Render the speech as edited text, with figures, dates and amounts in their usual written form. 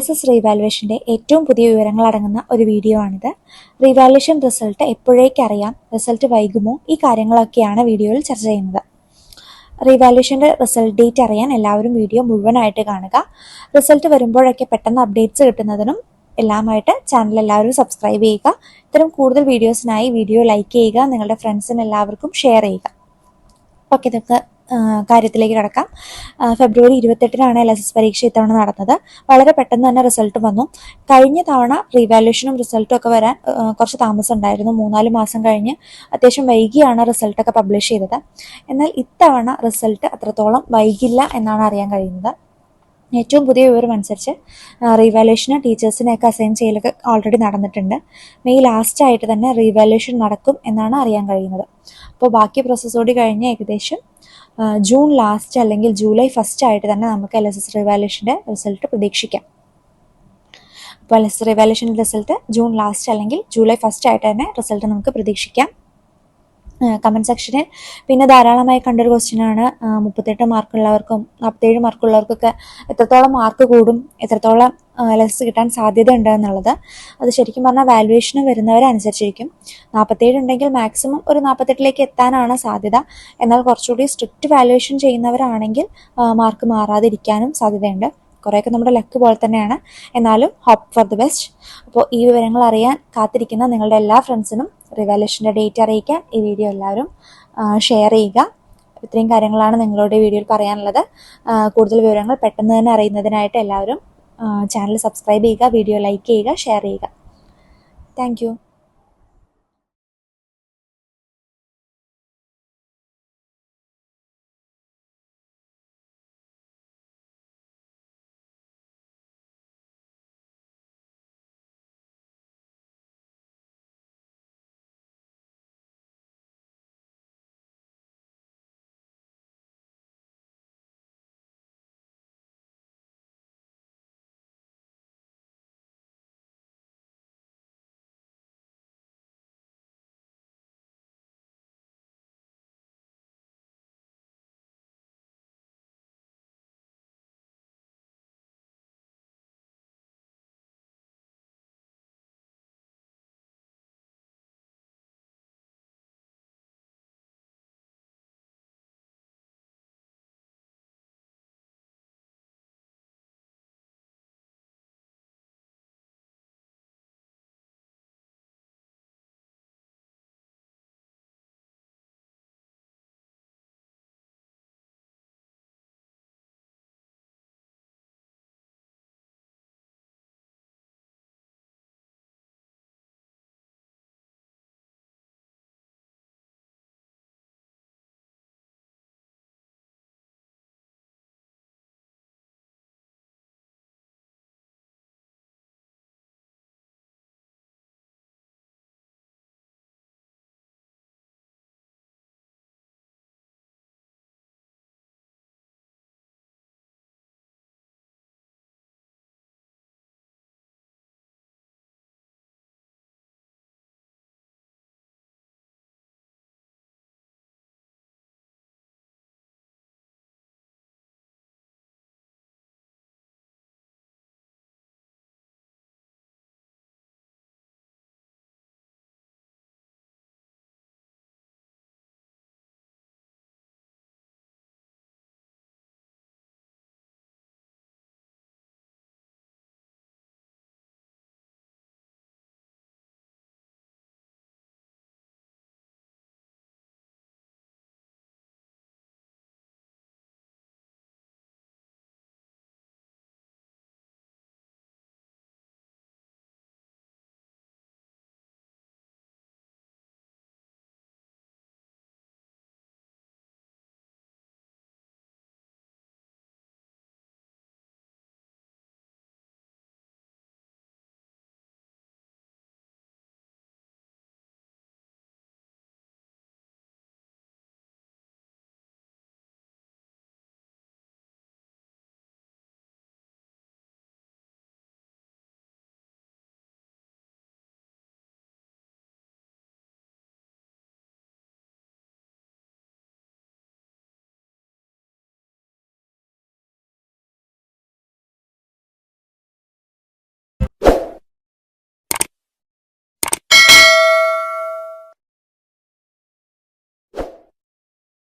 LSS റീവാലുവേഷൻ്റെ ഏറ്റവും പുതിയ വിവരങ്ങൾ അടങ്ങുന്ന ഒരു വീഡിയോ ആണിത്. റീവാലുവേഷൻ റിസൾട്ട് എപ്പോഴേക്കറിയാം, റിസൾട്ട് വൈകുമോ, ഈ കാര്യങ്ങളൊക്കെയാണ് വീഡിയോയിൽ ചർച്ച ചെയ്യുന്നത്. റീവാലുവേഷൻ്റെ റിസൾട്ട് ഡേറ്റ് അറിയാൻ എല്ലാവരും വീഡിയോ മുഴുവനായിട്ട് കാണുക. റിസൾട്ട് വരുമ്പോഴൊക്കെ പെട്ടെന്ന് അപ്ഡേറ്റ്സ് കിട്ടുന്നതിനും എല്ലാമായിട്ട് ചാനൽ എല്ലാവരും സബ്സ്ക്രൈബ് ചെയ്യുക. ഇത്തരം കൂടുതൽ വീഡിയോസിനായി വീഡിയോ ലൈക്ക് ചെയ്യുക, നിങ്ങളുടെ ഫ്രണ്ട്സിന് എല്ലാവർക്കും ഷെയർ ചെയ്യുക. ഓക്കെ, നമുക്ക് കാര്യത്തിലേക്ക് കടക്കാം. ഫെബ്രുവരി 28-നാണ് LSS പരീക്ഷ ഇത്തവണ നടന്നത്. വളരെ പെട്ടെന്ന് തന്നെ റിസൾട്ട് വന്നു. കഴിഞ്ഞ തവണ റീവാലുവേഷനും റിസൾട്ടും ഒക്കെ വരാൻ കുറച്ച് താമസം ഉണ്ടായിരുന്നു. 3-4 മാസം കഴിഞ്ഞ് അത്യാവശ്യം വൈകിയാണ് റിസൾട്ടൊക്കെ പബ്ലിഷ് ചെയ്തത്. എന്നാൽ ഇത്തവണ റിസൾട്ട് അത്രത്തോളം വൈകില്ല എന്നാണ് അറിയാൻ കഴിയുന്നത്. ഏറ്റവും പുതിയ വിവരം അനുസരിച്ച് റീവാലുവേഷന് ടീച്ചേഴ്സിനെയൊക്കെ അസൈൻ ചെയ്യലൊക്കെ ഓൾറെഡി നടന്നിട്ടുണ്ട്. മെയ് ലാസ്റ്റായിട്ട് തന്നെ റീവാലുവേഷൻ നടക്കും എന്നാണ് അറിയാൻ കഴിയുന്നത്. അപ്പോൾ ബാക്കി പ്രോസസ്സോടി കഴിഞ്ഞ് ഏകദേശം ജൂൺ ലാസ്റ്റ് അല്ലെങ്കിൽ ജൂലൈ ഫസ്റ്റ് ആയിട്ട് തന്നെ നമുക്ക് LSS റീവാലുവേഷൻ്റെ റിസൾട്ട് പ്രതീക്ഷിക്കാം. അപ്പോൾ LSS റീവാലുവേഷൻ്റെ റിസൾട്ട് ജൂൺ ലാസ്റ്റ് അല്ലെങ്കിൽ ജൂലൈ ഫസ്റ്റ് ആയിട്ട് തന്നെ റിസൾട്ട് നമുക്ക് പ്രതീക്ഷിക്കാം. കമൻറ്റ് സെക്ഷനിൽ പിന്നെ ധാരാളമായി കണ്ടൊരു ക്വസ്റ്റ്യനാണ് 38 മാർക്കുള്ളവർക്കും 47 മാർക്കുള്ളവർക്കൊക്കെ എത്രത്തോളം മാർക്ക് കൂടും, എത്രത്തോളം LSS കിട്ടാൻ സാധ്യത ഉണ്ട് എന്നുള്ളത്. അത് ശരിക്കും പറഞ്ഞാൽ വാലുവേഷന് വരുന്നവരനുസരിച്ചിരിക്കും. 47 ഉണ്ടെങ്കിൽ മാക്സിമം ഒരു 48-ലേക്ക് എത്താനാണ് സാധ്യത. എന്നാൽ കുറച്ചുകൂടി സ്ട്രിക്റ്റ് വാലുവേഷൻ ചെയ്യുന്നവരാണെങ്കിൽ മാർക്ക് മാറാതിരിക്കാനും സാധ്യതയുണ്ട്. കുറേയൊക്കെ നമ്മുടെ ലക്ക് പോലെ തന്നെയാണ്. എന്നാലും ഹോപ്പ് ഫോർ ദി ബെസ്റ്റ്. അപ്പോൾ ഈ വിവരങ്ങൾ അറിയാൻ കാത്തിരിക്കുന്ന നിങ്ങളുടെ എല്ലാ ഫ്രണ്ട്സിനും റിവാലുവേഷൻ്റെ ഡേറ്റ് അറിയിക്കാൻ ഈ വീഡിയോ എല്ലാവരും ഷെയർ ചെയ്യുക. ഇത്രയും കാര്യങ്ങളാണ് നിങ്ങളോട് ഈ വീഡിയോയിൽ പറയാനുള്ളത്. കൂടുതൽ വിവരങ്ങൾ പെട്ടെന്ന് തന്നെ അറിയുന്നതിനായിട്ട് എല്ലാവരും ചാനൽ സബ്സ്ക്രൈബ് ചെയ്യുക, വീഡിയോ ലൈക്ക് ചെയ്യുക, ഷെയർ ചെയ്യുക. താങ്ക്